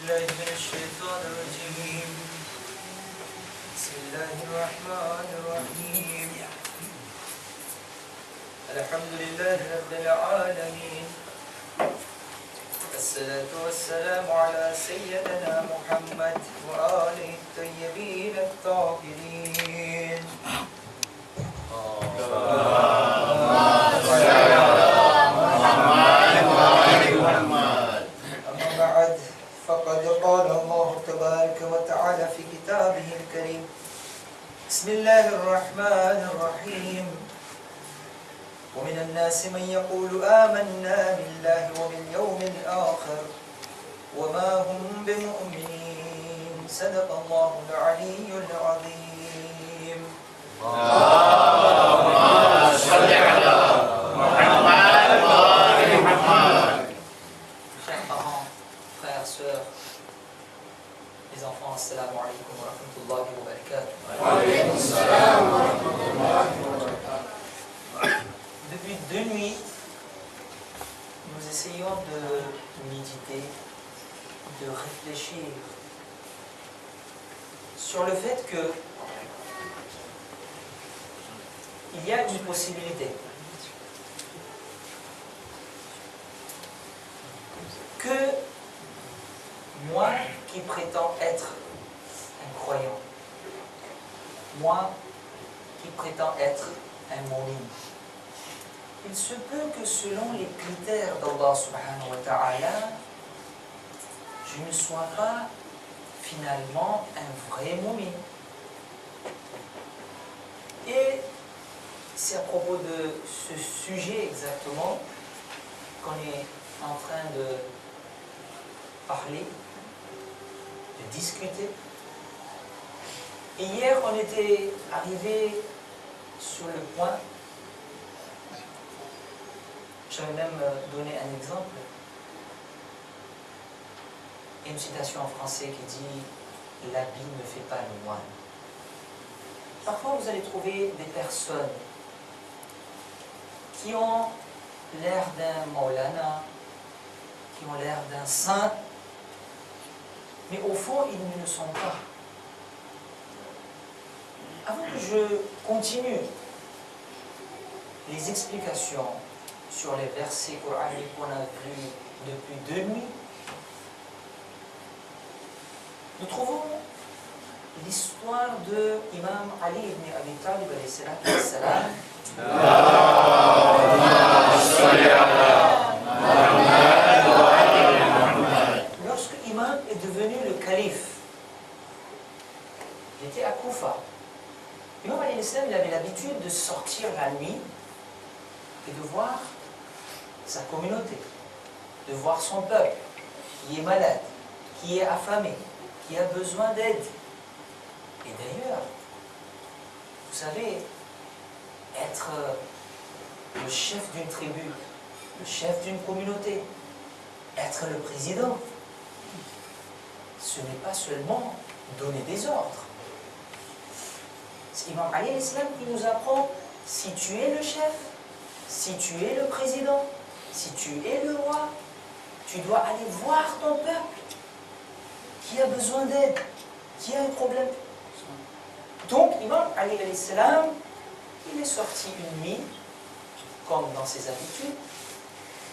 بالله من الشيطان الرجيم. بسم الله الرحمن الرحيم. الحمد لله رب العالمين. الصلاة والسلام على سيدنا محمد وآله الطيبين الطاهرين. فقد قال الله تبارك وتعالى في كتابه الكريم. بسم الله الرحمن الرحيم. ومن الناس من يقول آمنا بالله وباليوم الآخر وما هم بمؤمنين. صدق الله العلي العظيم. اللهم صل على محمد وآل محمد. Chers parents, frères, sœurs, les enfants, assalamu alaikum wa rahmatullahi wa barakatuh. Wa alaykum assalam wa rahmatullahi wa barakatuh. Depuis 2 nuits, nous essayons de méditer, de réfléchir sur le fait que il y a une possibilité que moi qui prétends être un croyant, moi qui prétends être un mu'min, il se peut que selon les critères d'Allah subhanahu wa ta'ala, je ne sois pas finalement un vrai mu'min. Et c'est à propos de ce sujet exactement qu'on est en train de parler, de discuter. Et hier, on était arrivé sur le point, j'avais même donné un exemple, une citation en français qui dit « L'habit ne fait pas le moine ». Parfois, vous allez trouver des personnes qui ont l'air d'un Maulana, qui ont l'air d'un saint, mais au fond, ils ne le sont pas. Avant que je continue les explications sur les versets coraniques qu'on a vus depuis 2 nuits, nous trouvons l'histoire de Imam Ali ibn Abi Talib alayhi salam. Lorsque Imam est devenu le calife, il était à Koufa. Imam alayhi salam, il avait l'habitude de sortir la nuit et de voir sa communauté, de voir son peuple qui est malade, qui est affamé, qui a besoin d'aide. Et d'ailleurs, vous savez, être le chef d'une tribu, le chef d'une communauté, être le président, ce n'est pas seulement donner des ordres. C'est Imam Ali l'Islam qui nous apprend, si tu es le chef, si tu es le président, si tu es le roi, tu dois aller voir ton peuple qui a besoin d'aide, qui a un problème. Donc, Imam Ali salam, il est sorti une nuit, comme dans ses habitudes,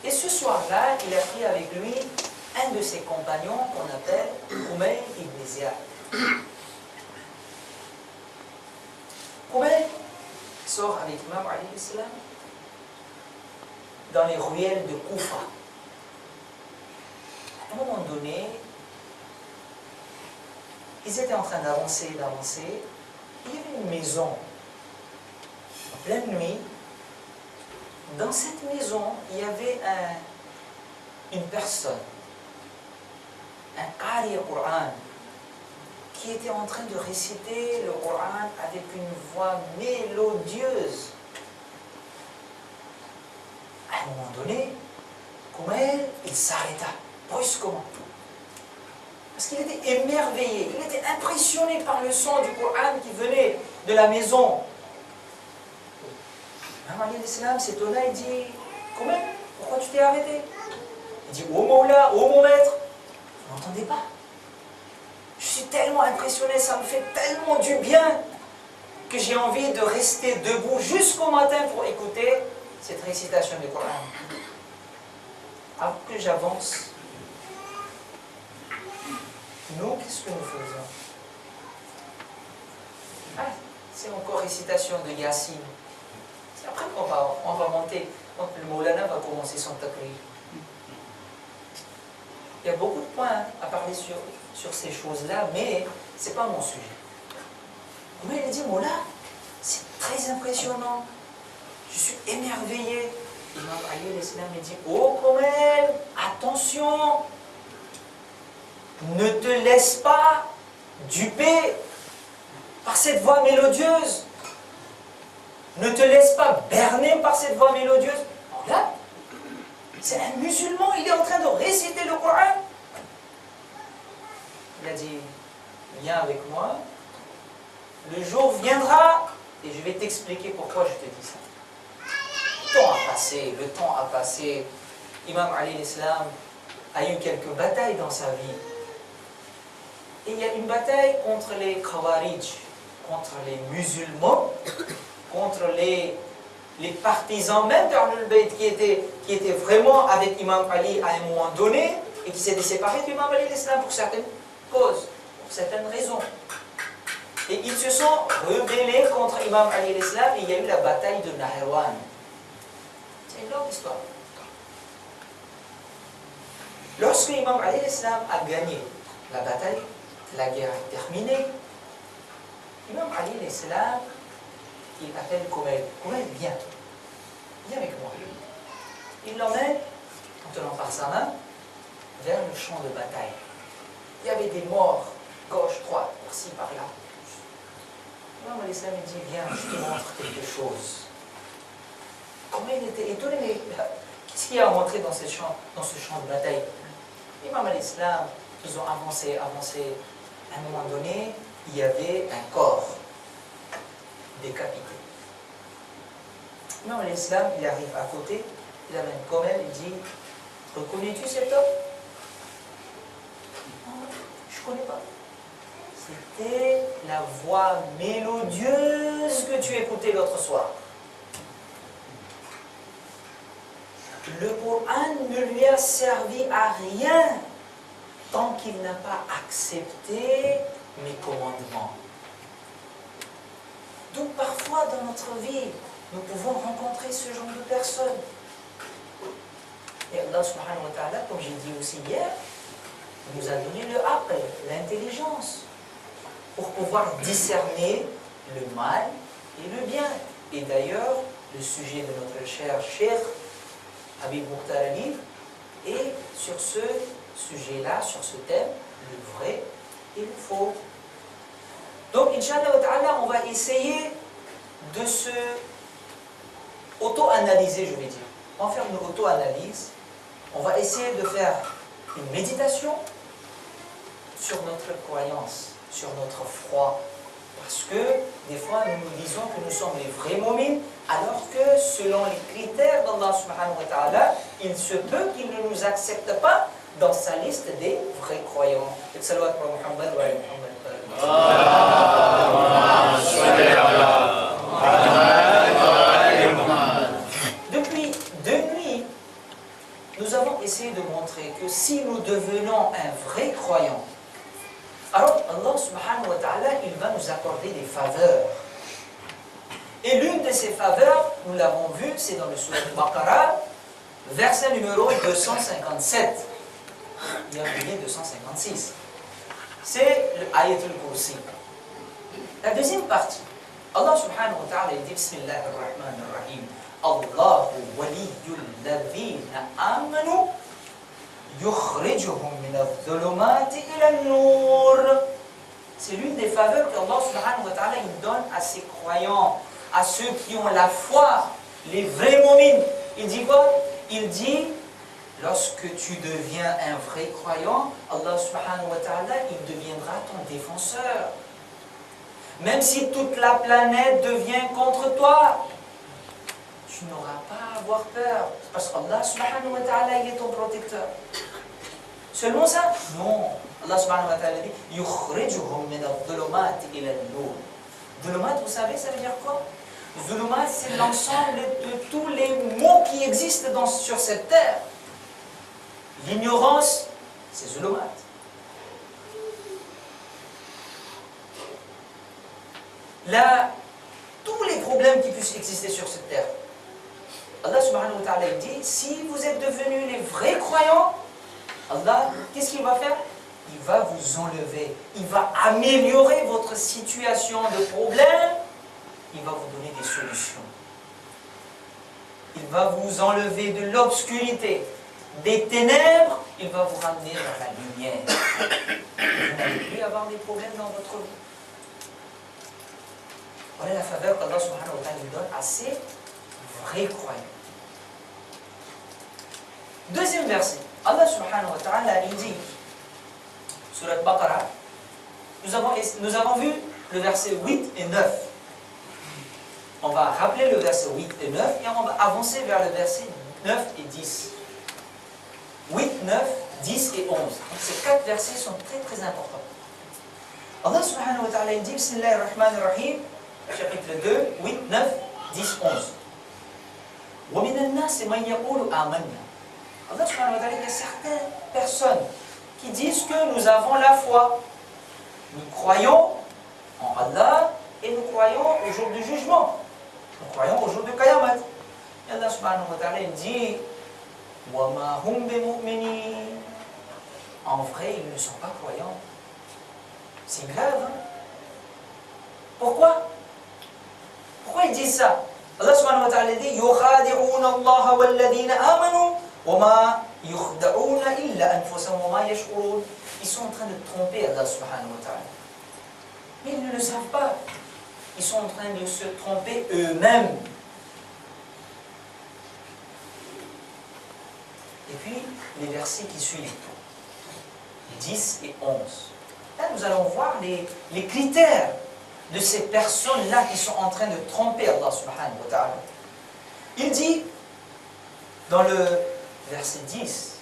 et ce soir-là, il a pris avec lui un de ses compagnons qu'on appelle Umayr ibn Ziyad. Umayr sort avec Imam Ali salam dans les ruelles de Koufa. À un moment donné, ils étaient en train d'avancer. Il y avait une maison, en pleine nuit. Dans cette maison, il y avait une personne, un qari al-Qur'an, qui était en train de réciter le Qur'an avec une voix mélodieuse. À un moment donné, il s'arrêta brusquement. Parce qu'il était émerveillé, il était impressionné par le son du Coran qui venait de la maison. Imam Ali l'Islam s'étonna et dit, comment? Pourquoi tu t'es arrêté? Il dit, oh Moula, oh mon maître. Vous m'attendais pas. Je suis tellement impressionné, ça me fait tellement du bien que j'ai envie de rester debout jusqu'au matin pour écouter cette récitation du Coran. Avant que j'avance, nous, qu'est-ce que nous faisons? C'est encore récitation de Yassine. C'est après qu'on va monter. Donc le Maulana va commencer son takrir. Il y a beaucoup de points à parler sur ces choses-là, mais ce n'est pas mon sujet. Mais il a dit, Moula, c'est très impressionnant. Je suis émerveillé. Imam Ali l'Islam dit, oh quand même, attention, ne te laisse pas duper par cette voix mélodieuse. Ne te laisse pas berner par cette voix mélodieuse. Là, c'est un musulman, il est en train de réciter le Coran. Il a dit, viens avec moi. Le jour viendra et je vais t'expliquer pourquoi je te dis ça. Le temps a passé. Imam Ali l'Islam a eu quelques batailles dans sa vie. Et il y a une bataille contre les Khawarij, contre les musulmans, contre les partisans, même d'Ahlul Bayt qui étaient vraiment avec Imam Ali à un moment donné et qui s'étaient séparés d'Imam Ali l'Islam pour certaines causes, pour certaines raisons. Et ils se sont rebellés contre Imam Ali l'Islam et il y a eu la bataille de Nahirwan. C'est une longue histoire. Lorsque Imam Ali l'Islam a gagné la bataille, la guerre est terminée, Imam Ali l'Islam, il appelle Kumail. Kumail, viens avec moi. Il l'emmène, en tenant par sa main, vers le champ de bataille. Il y avait des morts, gauche, droite, par-ci, par-là. Imam Ali l'Islam dit, viens, je te montre quelque chose. Comment il était étonné, mais qu'est-ce qui a rentré dans ce champ de bataille? Imam Ali l'Islam, ils ont avancé. À un moment donné, il y avait un corps décapité. Imam Ali l'Islam, il arrive à côté, il amène comme elle, il dit, reconnais-tu cet homme? Non, je ne connais pas. C'était la voix mélodieuse que tu écoutais l'autre soir. Le Coran ne lui a servi à rien tant qu'il n'a pas accepté mes commandements. Donc parfois dans notre vie, nous pouvons rencontrer ce genre de personnes. Et Allah subhanahu wa ta'ala, comme j'ai dit aussi hier, nous a donné le aql, l'intelligence, pour pouvoir discerner le mal et le bien. Et d'ailleurs, le sujet de notre cher Cheikh Habib Mukhtar Ali est sur ce sujet-là, sur ce thème, le vrai et le faux. Donc, Inch'Allah ta'ala, on va essayer de se auto-analyser, je vais dire. On va faire une auto-analyse. On va essayer de faire une méditation sur notre croyance, sur notre foi. Parce que des fois, nous nous disons que nous sommes les vrais moumines, alors que selon les critères d'Allah subhanahu wa ta'ala, il se peut qu'il ne nous accepte pas dans sa liste des vrais croyants. Et salawat pour Muhammad wa Muhammad. Depuis 2 nuits, nous avons essayé de montrer que si nous devenons un vrai croyant, alors Allah subhanahu wa ta'ala, il va nous accorder des faveurs. Et l'une de ces faveurs, nous l'avons vu, c'est dans le Sourate Al-Baqarah, verset numéro 257. Il y a oublié 256. C'est l'Ayatul Kursi. La deuxième partie, Allah subhanahu wa ta'ala dit Bismillah ar-Rahman ar-Rahim. Allahu waliyyul ladhina amanu yukhrijuhum min adh-dhulumati ila an-nur. C'est l'une des faveurs qu'Allah subhanahu wa ta'ala donne à ses croyants, à ceux qui ont la foi, les vrais moumines. Il dit quoi? Il dit, lorsque tu deviens un vrai croyant, Allah subhanahu wa ta'ala, il deviendra ton défenseur. Même si toute la planète devient contre toi, tu n'auras pas à avoir peur. Parce qu'Allah subhanahu wa ta'ala, il est ton protecteur. Seulement ça? Non. Allah subhanahu wa ta'ala dit yukhrijuhum min adh-dhulumat ila an-nur. Dhulumat, vous savez, ça veut dire quoi? Dhulumat, c'est l'ensemble de tous les mots qui existent sur cette terre. L'ignorance, c'est dhulumat. Là, tous les problèmes qui puissent exister sur cette terre. Allah subhanahu wa ta'ala dit, si vous êtes devenus les vrais croyants, Allah, qu'est-ce qu'il va faire? Il va vous enlever, il va améliorer votre situation de problème, il va vous donner des solutions. Il va vous enlever de l'obscurité, des ténèbres, il va vous ramener vers la lumière. Vous n'allez plus avoir des problèmes dans votre vie. Voilà la faveur qu'Allah subhanahu wa ta'ala donne à ces vrais croyants. Deuxième verset, Allah subhanahu wa ta'ala il dit, Surat Baqarah, nous avons vu le verset 8 et 9. On va rappeler le verset 8 et 9 et on va avancer vers le verset 9 et 10. 8, 9, 10 et 11. Donc ces 4 versets sont très très importants. Allah subhanahu wa ta'ala dit, Bismillahir Rahmanir Rahim, chapitre 2, 8, 9, 10, 11. وَمِنَ النَّاسِ مَنْ يَقُولُ آمَنَّا. Allah subhanahu wa ta'ala, il y a certaines personnes qui disent que nous avons la foi. Nous croyons en Allah et nous croyons au jour du jugement. Nous croyons au jour du Qayamat. Et Allah subhanahu wa ta'ala dit وَمَا هُمْ بِمُؤْمِنِينَ. En vrai, ils ne sont pas croyants. C'est grave, hein? Pourquoi? Pourquoi ils disent ça? Allah subhanahu wa ta'ala dit يُخَادِعُونَ اللَّهَ وَالَّذِينَ آمَنُوا وَمَا يُخْدَعُونَ إِلَّا أَنفُسَهُمْ وَمَا يَشْعُرُونَ. Ils sont en train de tromper Allah subhanahu wa ta'ala. Mais ils ne le savent pas. Ils sont en train de se tromper eux-mêmes. Et puis, les versets qui suivent, 10 et 11. Là, nous allons voir les critères de ces personnes-là qui sont en train de tromper Allah subhanahu wa ta'ala. Il dit, dans le verset 10,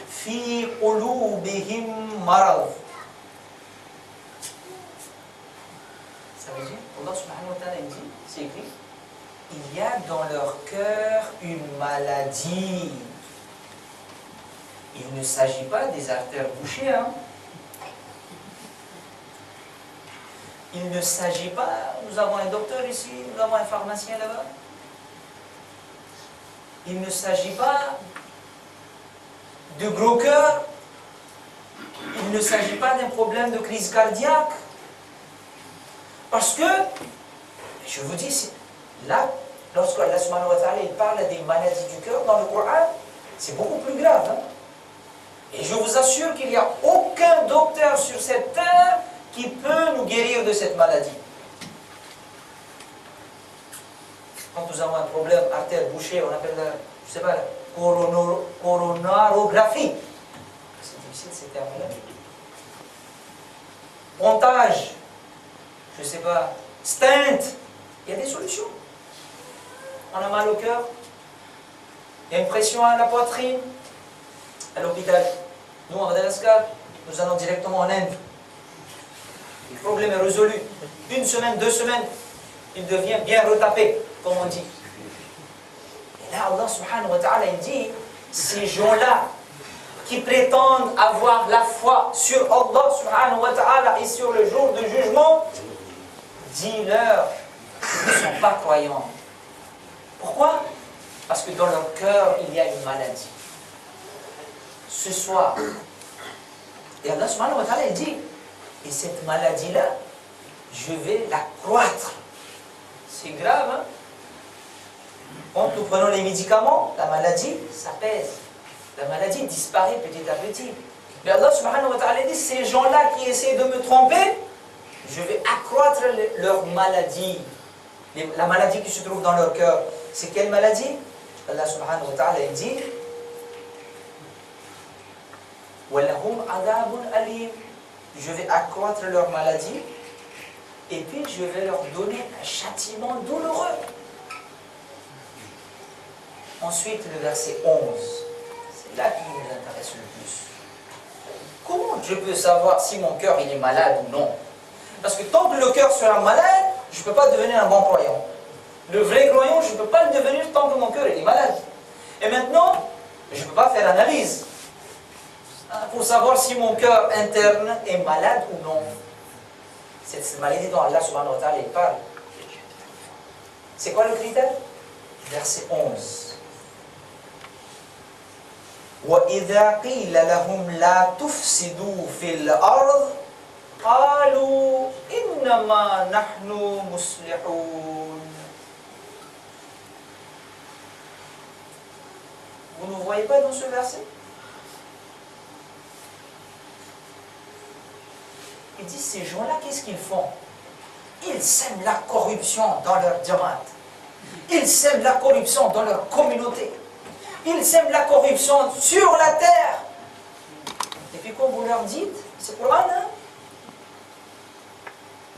Fi qulubihim marad. Ça veut dire, Allah subhanahu wa ta'ala dit, c'est écrit, il y a dans leur cœur une maladie. Il ne s'agit pas des artères bouchées, hein. Il ne s'agit pas, nous avons un docteur ici, nous avons un pharmacien là-bas. Il ne s'agit pas de gros cœur. Il ne s'agit pas d'un problème de crise cardiaque. Parce que, je vous dis, là, lorsque Allah subhanahu wa ta'ala parle des maladies du cœur dans le Coran, c'est beaucoup plus grave. Hein? Et je vous assure qu'il n'y a aucun docteur sur cette terre qui peut nous guérir de cette maladie. Quand nous avons un problème artère bouchée, on appelle, je ne sais pas, la coronarographie. C'est difficile ces termes-là. Pontage, je ne sais pas, stent. Il y a des solutions. On a mal au cœur, il y a une pression à la poitrine, à l'hôpital. Nous, en Madagascar, nous allons directement en Inde. Le problème est résolu. 1 semaine, 2 semaines, il devient bien retapé, comme on dit. Et là, Allah subhanahu wa ta'ala, il dit, ces gens-là qui prétendent avoir la foi sur Allah subhanahu wa ta'ala et sur le jour du jugement, dis-leur qu'ils ne sont pas croyants. Pourquoi? Parce que dans leur cœur, il y a une maladie. Ce soir, et Allah subhanahu wa ta'ala, il dit, et cette maladie-là, je vais la croître. C'est grave, hein? Quand nous prenons les médicaments, la maladie, ça pèse. La maladie disparaît petit à petit. Mais Allah subhanahu wa ta'ala dit, ces gens-là qui essaient de me tromper, je vais accroître leur maladie. La maladie qui se trouve dans leur cœur. C'est quelle maladie? Allah subhanahu wa ta'ala dit, وَلَهُمْ عَذَابٌ أَلِيمٌ. Je vais accroître leur maladie et puis je vais leur donner un châtiment douloureux. Ensuite, le verset 11. C'est là qui nous intéresse le plus. Comment je peux savoir si mon cœur il est malade ou non? Parce que tant que le cœur sera malade, je ne peux pas devenir un bon croyant. Le vrai croyant, je ne peux pas le devenir tant que mon cœur il est malade. Et maintenant, je ne peux pas faire analyse pour savoir si mon cœur interne est malade ou non. C'est cette maladie dont Allah subhanahu wa ta'ala il parle. C'est quoi le critère? Verset 11. وَإِذَا قِيلَ لَهُمْ لَا تُفْسِدُوا فِي الْأَرْضِ قَالُوا إِنَّمَا نَحْنُ مُصْلِحُونَ. Vous ne voyez pas dans ce verset? Il dit, ces gens-là, qu'est-ce qu'ils font? Ils sèment la corruption dans leur jamaat. Ils sèment la corruption dans leur communauté. Ils sèment la corruption sur la terre. Et puis quand vous leur dites, c'est Coran, hein?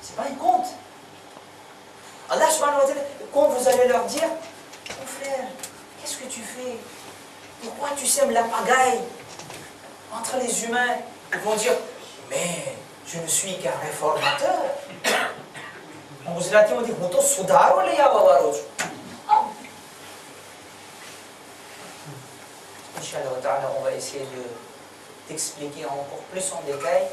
C'est pas un conte. Allah subhanahu wa ta'ala, quand vous allez leur dire, mon frère, qu'est-ce que tu fais? Pourquoi tu sèmes la pagaille entre les humains? Ils vont dire, mais je ne suis qu'un réformateur. On vous a dit, on dit, Inch'Allah, on va essayer d'expliquer encore plus en détail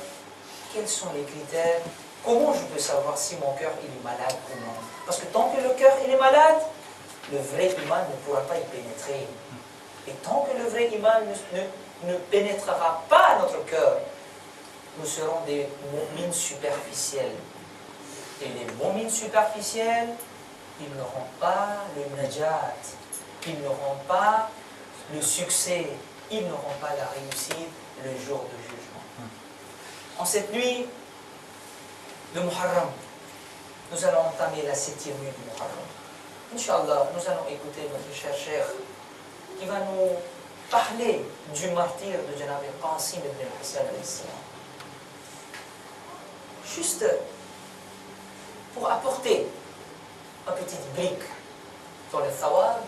quels sont les critères, comment je peux savoir si mon cœur il est malade ou non. Parce que tant que le cœur il est malade, le vrai iman ne pourra pas y pénétrer. Et tant que le vrai iman ne pénétrera pas notre cœur, nous serons des mu'mins superficiels. Et les mu'mins superficiels, ils n'auront pas le najat, ils n'auront pas le succès, ils n'auront pas la réussite le jour du jugement. En cette nuit de Muharram, nous allons entamer la 7e nuit de Muharram. Inch'Allah, nous allons écouter notre cher cheikh qui va nous parler du martyr de Janab al-Qasim ibn al-Hussein al-Islam. Juste pour apporter un petit brique dans le thawab.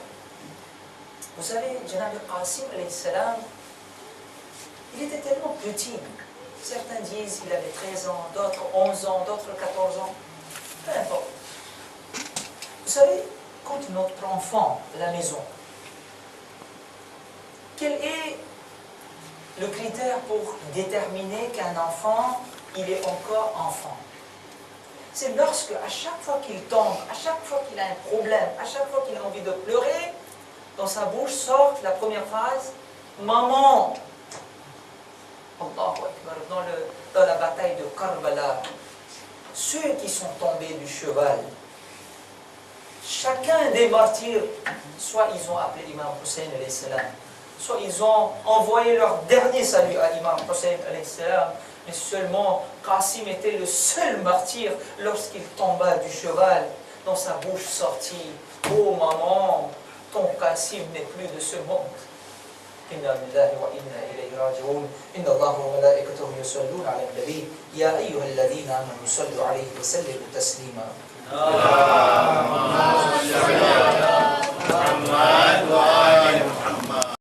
Vous savez, Janab al-Qasim al-Islam, il était tellement petit. Certains disent qu'il avait 13 ans, d'autres 11 ans, d'autres 14 ans. Peu importe. Vous savez, quand notre enfant à la maison, quel est le critère pour déterminer qu'un enfant, il est encore enfant? C'est lorsque, à chaque fois qu'il tombe, à chaque fois qu'il a un problème, à chaque fois qu'il a envie de pleurer, dans sa bouche sort la première phrase, « Maman !» Dans la bataille de Karbala, ceux qui sont tombés du cheval, chacun des martyrs, soit ils ont appelé l'imam Hussein alayhi salam, soit ils ont envoyé leur dernier salut à l'imam Hussein alayhi salam, mais seulement Qasim était le seul martyr lorsqu'il tomba du cheval, dans sa bouche sortit, « Oh maman, ton Qasim n'est plus de ce monde. » Inna lillahi wa inna ilayhi raji'un. Inna Allaha wa malaikatahu yusalluna 'ala an-nabi ya ayyuhalladhina amanu sallu 'alayhi wa sallimu taslima.